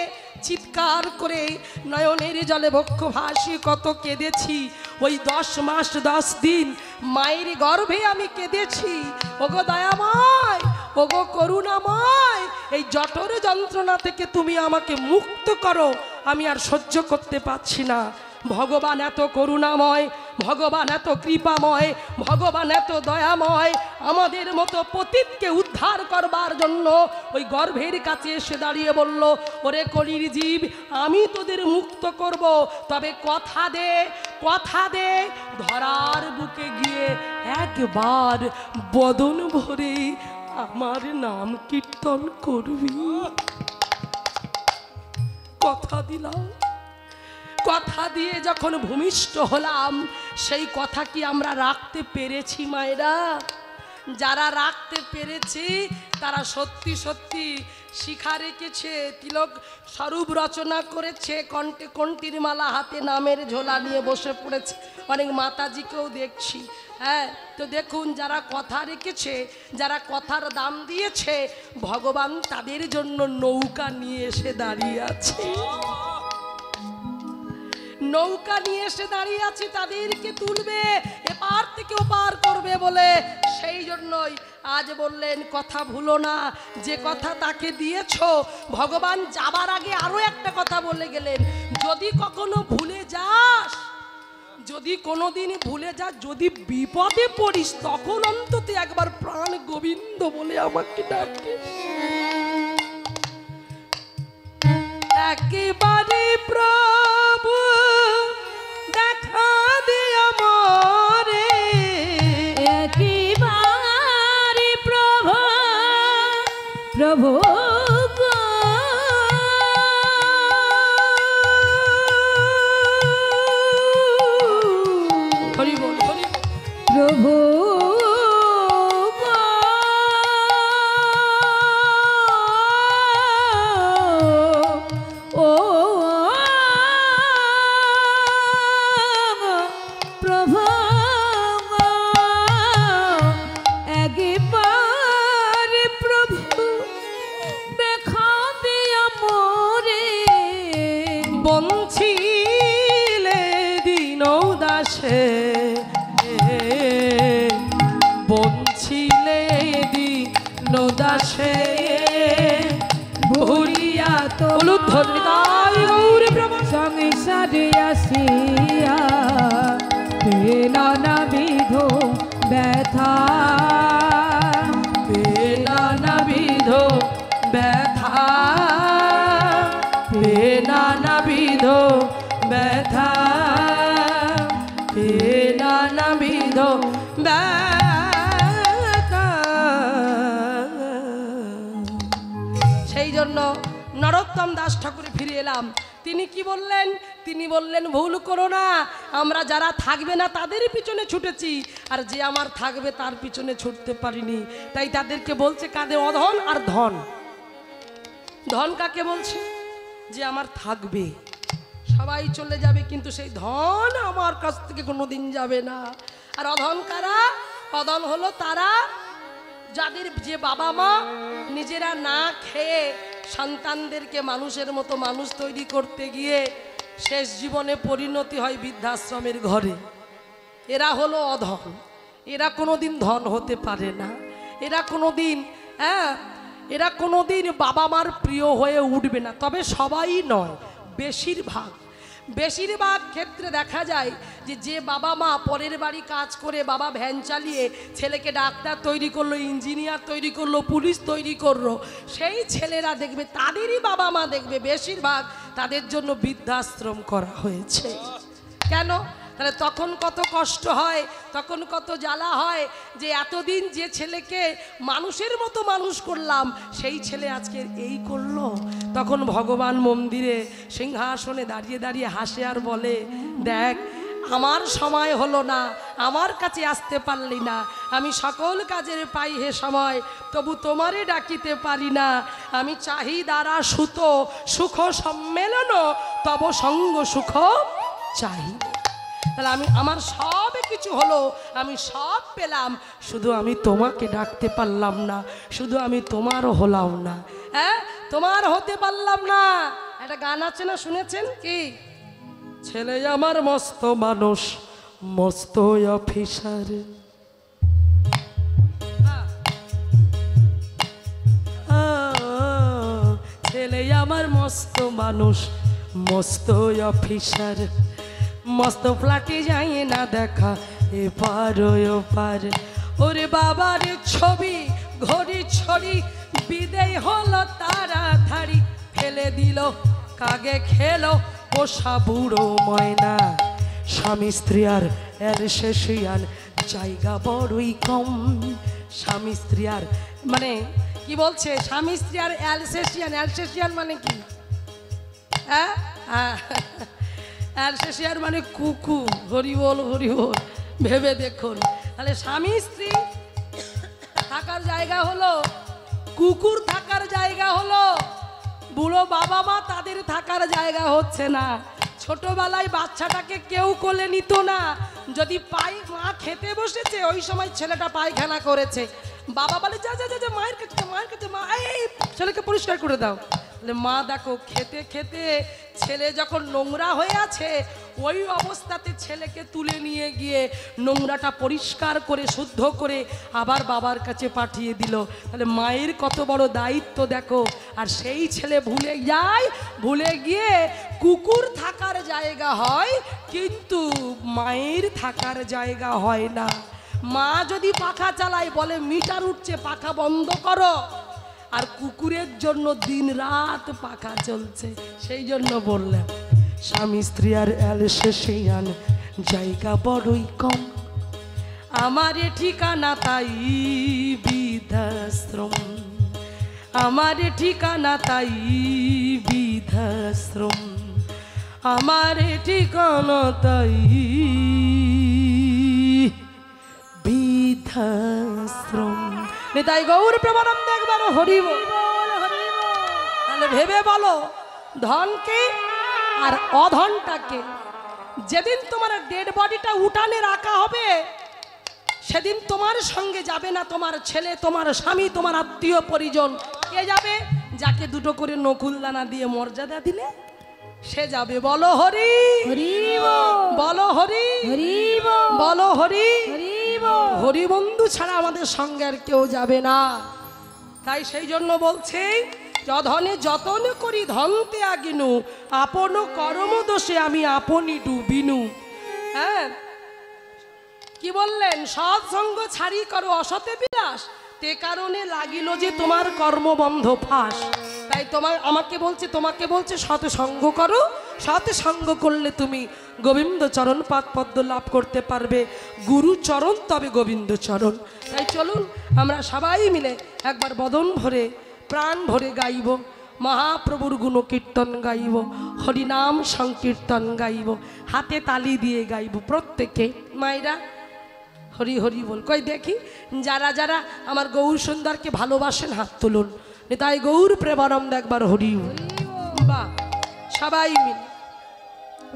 চিৎকার করে নয়নের জলে বক্ষ ভাসি কত কেঁদেছি। ওই 10 মাস 10 দিন মায়ের গর্ভে আমি কেঁদেছি। ওগো দয়াময়, ওগো করুণাময়, এই জঠর যন্ত্রণা থেকে তুমি আমাকে মুক্ত করো, আমি আর সহ্য করতে পারছি না। ভগবান এত করুণাময়, ভগবান এত কৃপাময়, ভগবান এত দয়াময়, আমাদের মতো পতিতকে উদ্ধার করবার জন্য ওই গর্ভের কাছে এসে দাঁড়িয়ে বলল, ওরে কলির জীব, আমি তোদের মুক্ত করব, তবে কথা দে, কথা দে, ধরার বুকে গিয়ে একবার বদন ভরে আমার নাম কীর্তন করবি। কথা দিলাম। কথা দিয়ে যখন ভূমিষ্ঠ হলাম, সেই কথা কি আমরা রাখতে পেরেছি মায়েরা? যারা রাখতে পেরেছি তারা সত্যি সত্যি শিখা রেখেছে, তিলক স্বরূপ রচনা করেছে, কণ্ঠে কণ্ঠীর মালা, হাতে নামের ঝোলা নিয়ে বসে পড়েছে। অনেক মাতাজিকেও দেখছি। হ্যাঁ, তো দেখুন, যারা কথা রেখেছে, যারা কথার দাম দিয়েছে, ভগবান তাদের জন্য নৌকা নিয়ে এসে দাঁড়িয়ে আছে। নৌকা নিয়ে এসে দাঁড়িয়ে আছে, তাদেরকে তুলবে, এপার থেকে ওপার করবে বলে। সেই জন্যই আজ বললেন, কথা ভুলো না, যে কথা তাকে দিয়েছো। ভগবান যাবার আগে আরো একটা কথা বলে গেলেন, যদি কখনো ভুলে যাস, যদি কোনোদিন ভুলে যাস, যদি বিপদে পড়িস, তখন অন্তত একবার প্রাণ গোবিন্দ বলে আমাকে ডাকে। একেবারে প্রভু দেখা দিয়া মরে, একেবারে প্রভু প্রভু হরি বল, হরি প্রভু ও প্রভু, একবারে প্রভু দেখা দিয়া মোরে। বঞ্চিলে দিন দাসে, বঞ্চিলে দিন দাসে, ভুলিয়া তো সংসারে আসিয়া নানাবিধ ব্যথা, নানাবিধ ব্যথা, নানাবিধ ব্যথা, নানাবিধ ব্যথা। সেই জন্য নরোত্তম দাস ঠাকুর ফিরে এলাম। তিনি কি বললেন? তিনি বললেন, ভুল করো না, আমরা যারা থাকবে না তাদের পিছনে ছুটেছি, আর যে আমার থাকবে তার পিছনে ছুটতে পারিনি। তাই তাদেরকে বলছে কাঁধে অধন আর ধন। ধন কাকে বলছে? যে আমার থাকবে, সবাই চলে যাবে কিন্তু সেই ধন আমার কাছ থেকে কোনোদিন যাবে না। আর অধন কারা? অধন হলো তারা যাদের যে বাবা মা নিজেরা না খেয়ে সন্তানদেরকে মানুষের মতো মানুষ তৈরি করতে গিয়ে শেষ জীবনে পরিণতি হয় বৃদ্ধাশ্রমের ঘরে। এরা হলো অধন, এরা কোনোদিন ধন হতে পারে না। এরা কোনোদিন এরা কোনোদিন বাবা মার প্রিয় হয়ে উঠবে না। তবে সবাই নয়, বেশিরভাগ ক্ষেত্রে দেখা যায় যে বাবা মা পরের বাড়ি কাজ করে, বাবা ভ্যান চালিয়ে ছেলেকে ডাক্তার তৈরি করলো, ইঞ্জিনিয়ার তৈরি করলো, পুলিশ তৈরি করলো, সেই ছেলেরা দেখবে তাদেরই বাবা মা দেখবে বেশিরভাগ তাদের জন্য বৃদ্ধাশ্রম করা হয়েছে। কেন? তাহলে তখন কত কষ্ট হয়, তখন কত জ্বালা হয় যে এতদিন যে ছেলেকে মানুষের মতো মানুষ করলাম সেই ছেলে আজকে এই করলো। তখন ভগবান মন্দিরে সিংহাসনে দাঁড়িয়ে দাঁড়িয়ে হাসে আর বলে, দেখ আমার সময় হলো না, আমার কাছে আসতে পারলি না, আমি সকল কাজের পাই হে সময়, তবু তোমারে ডাকিতে পারি না। আমি চাহি দ্বারা সুত সুখ সম্মেলন, তব সঙ্গ সুখ চাহি। তাহলে আমি আমার সব কিছু হলো, আমি সব পেলাম, শুধু আমি তোমাকে ডাকতে পারলাম না, শুধু আমি তোমারও হলাম না, তোমার হতে পারলাম না। একটা গান আছে না, শুনেছেন কি? ছেলে আমার মস্ত মানুষ, মস্ত অফিসার, ছেলে আমার মস্ত মানুষ, মস্ত অফিসার, মস্ত ফ্ল্যাটে যাই না দেখা এপার ওপার। ওরে বাবার ছবি ঘড়ি ছড়ি বিদেয় হলো তাড়াতাড়ি, ফেলে দিল কাগে খেলো পোষা বুড়ো ময়না। স্বামী স্ত্রী আর অ্যালসেশিয়ান জায়গা বড়ই কম। স্বামী স্ত্রী আর মানে কি বলছে? স্বামী স্ত্রী আর অ্যালসেশিয়ান, অ্যালসেশিয়ান মানে কি? অ্যালসেশিয়ান মানে কুকু। হরি বল হরি বল, ভেবে দেখুন। তাহলে স্বামী স্ত্রী থাকার জায়গা হলো, কুকুর থাকার জায়গা হলো, বুড়ো বাবা মা তাদের থাকার জায়গা হচ্ছে না। ছোটবেলায় বাচ্চাটাকে কেউ কোলে নিত না। যদি মা খেতে বসেছে, ওই সময় ছেলেটা পায়খানা করেছে, বাবা বলে যা যা যা মায়ের কাছে, মায়ের কাছে, মা এই ছেলেকে পরিষ্কার করে দাও। মা দেখো খেতে খেতে ছেলে যখন নোংরা হয়ে আছে, ওই অবস্থাতে ছেলেকে তুলে নিয়ে গিয়ে নোংরাটা পরিষ্কার করে শুদ্ধ করে আবার বাবার কাছে পাঠিয়ে দিল। তাহলে মায়ের কত বড় দায়িত্ব দেখো। আর সেই ছেলে ভুলে যায়, ভুলে গিয়ে কুকুর থাকার জায়গা হয়, কিন্তু মায়ের থাকার জায়গা হয় না। মা যদি পাখা চালায় বলে মিটার উঠছে, পাখা বন্ধ করো, আর কুকুরের জন্য দিন রাত পাখা চলছে। সেই জন্য বললাম স্বামী স্ত্রী আর অ্যালসেশিয়ান জায়গা বড়ই কম। আমার ঠিকানা তাই বৃদ্ধাশ্রম, আমার ঠিকানা তাই বৃদ্ধাশ্রম, আমার ঠিকানা তাই বৃদ্ধাশ্রম। তাই গৌর প্রেমানন্দ একবার হরি বল, হরি বল। তাহলে ভেবে বলো, ধনকে আর অধনটাকে যেদিন তোমার ডেড বডিটা উঠানে রাখা হবে, সেদিন তোমার সঙ্গে যাবে না তোমার ছেলে, তোমার স্বামী, তোমার আত্মীয় পরিজন। কে যাবে? যাকে দুটো করে নকুলদানা দিয়ে মর্যাদা দিলে সে যাবে। বলো হরি হরি বল, বলো হরি হরি বল, বলো হরি হরি বল। হরি বন্ধু ছাড়া আমাদের সঙ্গে আর কেউ যাবে না। তাই সেই জন্য বলছে, যধনে যতন করি ধনতে আগিনু, আপন কর্ম দোষে আমি আপনি ডুবিনু। হ্যাঁ, কি বললেন? সৎসঙ্গ ছাড়ি করো অসতে বিলাস, তে কারণে লাগিল যে তোমার কর্মবন্ধ ফাঁস। তাই আমাকে বলছে, তোমাকে বলছে সৎসঙ্গ করো। সৎসঙ্গ করলে তুমি গোবিন্দ চরণ পাদ পদ্ম লাভ করতে পারবে, গুরু চরণ তবে গোবিন্দ চরণ। তাই চলুন আমরা সবাই মিলে একবার বদন ভরে প্রাণ ভরে গাইব, মহাপ্রভুর গুণকীর্তন গাইব, হরিনাম সংকীর্তন গাইব, হাতে তালি দিয়ে গাইব প্রত্যেকে। মায়েরা হরি হরি বল। কই দেখি যারা যারা আমার গৌর সুন্দরকে ভালোবাসেন হাত তুলুন। তাই গৌর প্রেমানন্দ একবার হরি বল। বাহ, সবাই মিলে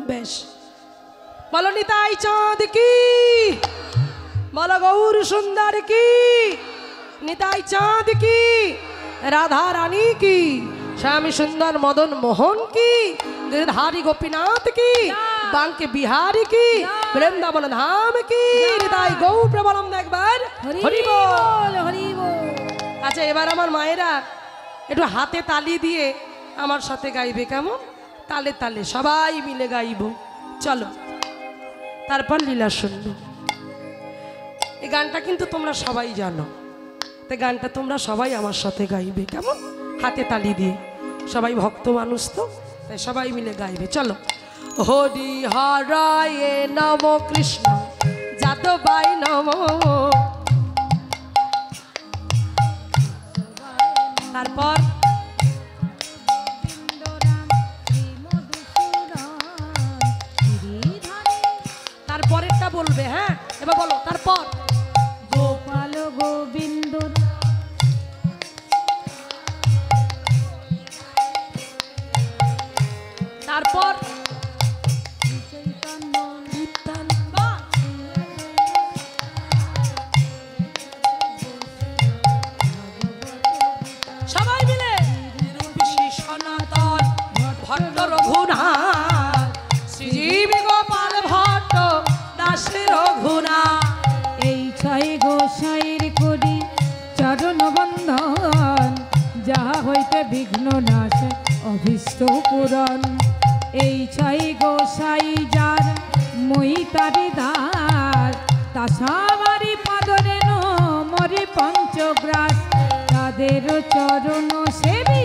বেশ বলো নিতাই চাঁদ কি, বলো গৌর সুন্দর কি, নিতাই চাঁদ কি, রাধা রানী কি, শ্যাম সুন্দর মদন মোহন কি, गिरधारी गोपीनाथ की, बांके बिहारी की, वृंदावन धाम की, निताई गौ प्रबलम एक बार हरि बोल हरि बोल। अच्छा এবার আমার মায়েরা একটু হাতে তালি দিয়ে আমার সাথে গাইবে, কেমন? তালে তালে সবাই মিলে গাইবো। চলো তারপর লীলা শুনবো। এই গানটা কিন্তু তোমরা সবাই জানো, তাই গানটা তোমরা সবাই আমার সাথে গাইবে, কেমন? হাতে তালি দিয়ে। সবাই ভক্ত মানুষ তো, তাই সবাই মিলে গাইবে। চলো। হরি হরায় নম কৃষ্ণ যাদবাই নম, তারপর তারপরেরটা বলবে। হ্যাঁ এবার বলো তারপর। গোপাল গোবিন্দ, তারপর সবাই মিলে সনাতন ভট্ট রঘুনাথ, শ্রীজীবী গোপাল ভট্ট দাসের রঘুনাথ। এই ছয় গোসাইর করি চরণ বন্ধন, যাহা হইতে বিঘ্ন নাশ অভীষ্ট পূরণ। এই ছয় গোসাই যার মই তারি দাস, তা সবারই পাদরে মরে পঞ্চগ্রাস। তাদের চরণ সেবী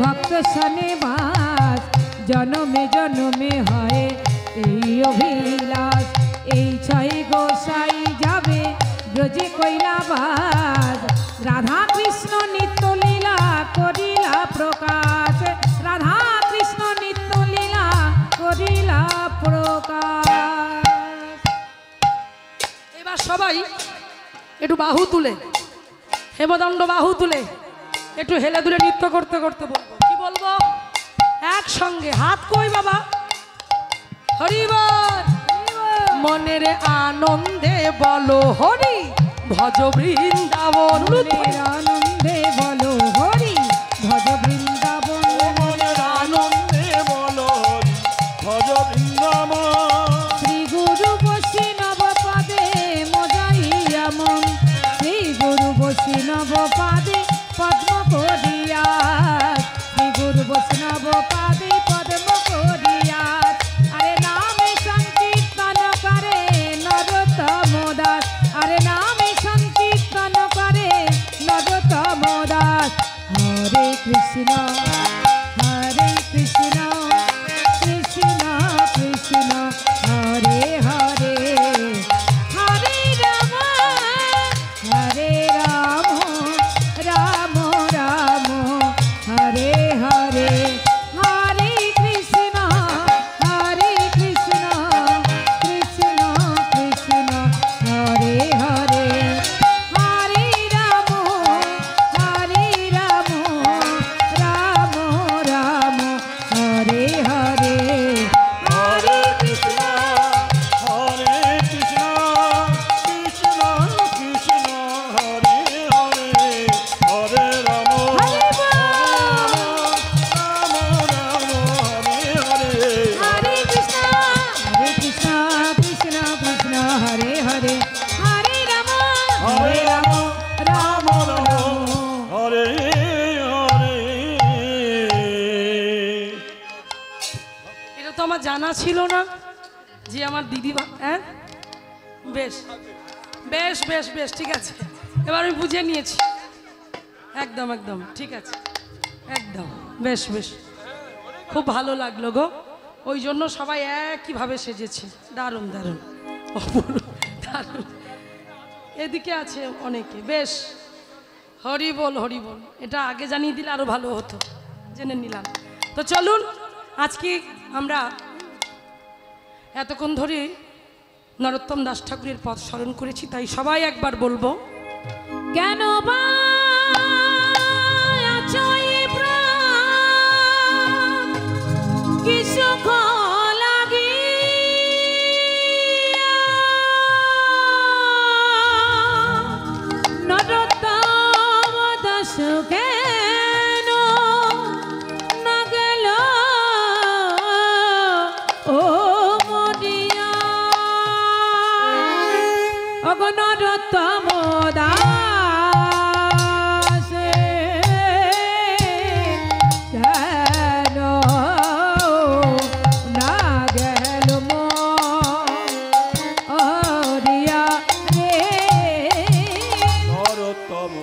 ভক্ত সনে বাস, জনমে জনমে হয় এই অভিলাষ। এই ছয় গোসাই যাবে ব্রজে কৈলাবাস, রাধা কৃষ্ণ নিত্য লীলা করিলা প্রকাশ। রাধা কৃষ্ণ নিত্য লীলা করিলা প্রকাশ। এবার সবাই একটু বাহু তুলে, হেমদণ্ড বাহু তুলে একটু হেলে দুলে নৃত্য করতে করতে বলবো। কি বলবো? একসঙ্গে হাত কই বাবা, হরি বল। মনের আনন্দে বলো হরি, ভজ বৃন্দাবন। মনের আনন্দে বলো হরি, ভজ বৃন্দাবন। মনের আনন্দে বলো হরি, ভজ বৃন্দাবন। শ্রী গুরু বৈষ্ণব পদে মজাইয়া মন, শ্রী গুরু বৈষ্ণব পদে পদ্ম করিয়া, শ্রী গুরু বৈষ্ণব পদে পদ্ম করিয়া। আরে নামে সংকীর্তন করে নরোত্তম দাস, আরে নামে সংকীর্তন করে নরোত্তম দাস। হরে কৃষ্ণ হরে কৃষ্ণ কৃষ্ণ কৃষ্ণ হরে হরে, হরে রাম হরে রাম রাম রাম হরে হরে। হরে কৃষ্ণ কৃষ্ণ কৃষ্ণ হরে হরে, হরে রাম রাম রাম হরে হরে। হরে কৃষ্ণ হরে কৃষ্ণ কৃষ্ণ কৃষ্ণ হরে হরে, হরে রাম হরে বল। রাম রাম হরে হরে। হরে কৃষ্ণ কৃষ্ণ কৃষ্ণ হরে হরে, হরে রাম হরে রাম রাম রাম। হরে হরে। এটা তো আমার জানা ছিল না যে আমার দিদি হ্যাঁ বেশ বেশ বেশ বেশ ঠিক আছে, এবার আমি বুঝে নিয়েছি। একদম একদম ঠিক আছে, একদম বেশ বেশ, খুব ভালো লাগলো গো। ওই জন্য সবাই একইভাবে সেজেছে, দারুণ দারুণ অপূর্ব, দারুণ। এদিকে আছে অনেকে, বেশ হরি বল হরি বল, এটা আগে জানিয়ে দিলে আরো ভালো হতো, জেনে নিলাম। তো চলুন, আজকে আমরা এতক্ষণ ধরে নরোত্তম দাস ঠাকুরের পথ স্মরণ করেছি, তাই সবাই একবার বলবো, কেন বা আছো এ প্রাণ, কি সুখ লাগিয়া, নরোত্তম দাস কেন না গেল ও মরিয়া, ওগো নরোত্তম দাস কেন না গেল মরিয়া রে, নরোত্তম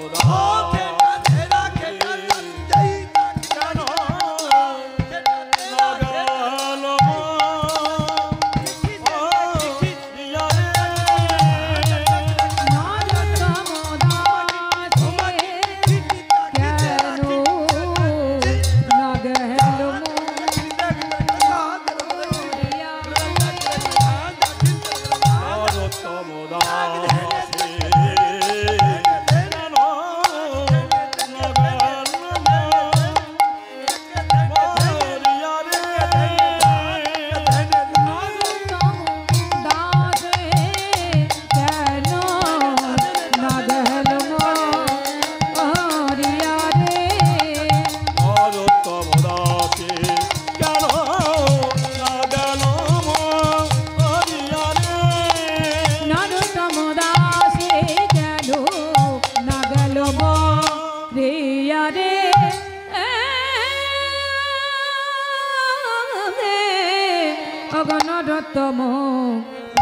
নরোত্তম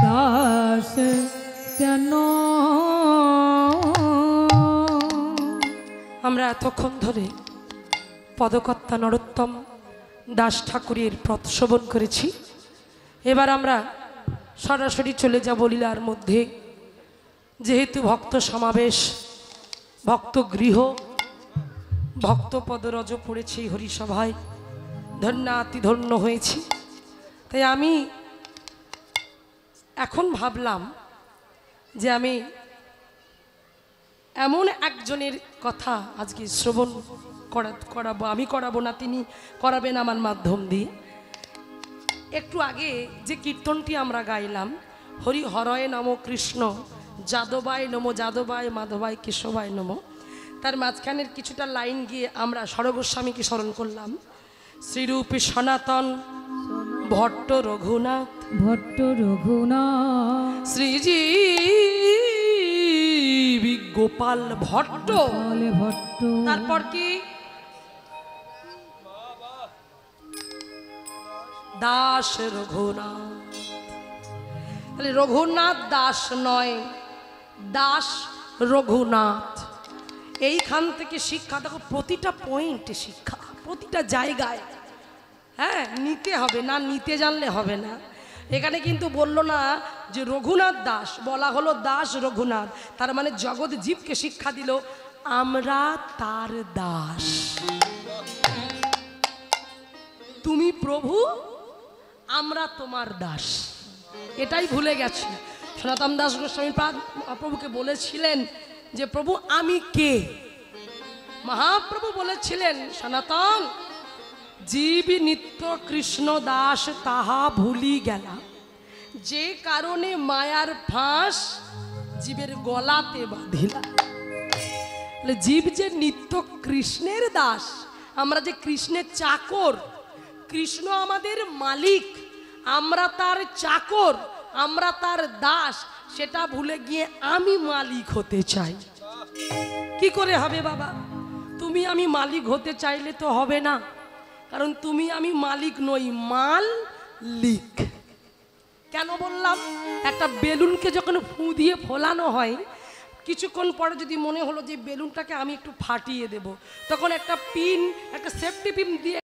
দাস কেন। আমরা এতক্ষণ ধরে পদকর্তা নরোত্তম দাস ঠাকুরের পথ শ্রবণ করেছি। এবার আমরা সরাসরি চলে যাব লীলার মধ্যে। যেহেতু ভক্ত সমাবেশ, ভক্ত গৃহ, ভক্ত পদরজ পড়েছে এই হরিসভায়, ধন্যাতি ধন্য হয়েছি। তাই আমি এখন ভাবলাম যে আমি এমন একজনের কথা আজকে শ্রবণ করাবো, আমি করাবো না, তিনি করাবেন আমার মাধ্যম দিয়ে। একটু আগে যে কীর্তনটি আমরা গাইলাম, হরি হরয় নম কৃষ্ণ, যাদবায় নম যাদবায়, মাধবায় কেশবায় নম, তার মাঝখানের কিছুটা লাইন গিয়ে আমরা সরগোস্বামীকে স্মরণ করলাম। শ্রীরূপে সনাতন ভট্ট রঘুনাথ, ভট্ট রঘুনাথ, শ্রীজি গোপাল ভট্ট, ভট্ট, তারপর কি দাস রঘুনাথ। তাহলে রঘুনাথ দাস নয়, দাস রঘুনাথ। এইখান থেকে শিক্ষা, দেখো প্রতিটা পয়েন্টে শিক্ষা, প্রতিটা জায়গায়, হ্যাঁ নিতে হবে, না নিতে জানলে হবে না। এখানে কিন্তু বললো না যে রঘুনাথ দাস, বলা হলো দাস রঘুনাথ, তার মানে জগৎ জীবকে শিক্ষা দিল আমরা তার দাস। তুমি প্রভু, আমরা তোমার দাস, এটাই ভুলে গেছি। সনাতন দাস গোস্বামী প্রভুকে বলেছিলেন যে প্রভু আমি কে? মহাপ্রভু বলেছিলেন সনাতন, জীব নিত্য কৃষ্ণ দাস তাহা ভুলি গেলা, যে কারণে মায়ার ফাঁস জীবের গলাতে বাঁধিলা। জীব যে নিত্য কৃষ্ণের দাস, আমরা যে কৃষ্ণের চাকর, কৃষ্ণ আমাদের মালিক, আমরা তার চাকর, আমরা তার দাস, সেটা ভুলে গিয়ে আমি মালিক হতে চাই। কি করে হবে বাবা? তুমি আমি মালিক হতে চাইলে তো হবে না, কারণ তুমি আমি মালিক নই, মালিক। কেন বললাম? একটা বেলুনকে যখন ফু দিয়ে ফোলানো হয়, কিছুক্ষণ পরে যদি মনে হলো যে বেলুনটাকে আমি একটু ফাটিয়ে দেব, তখন একটা পিন, একটা সেফটি পিন দিয়ে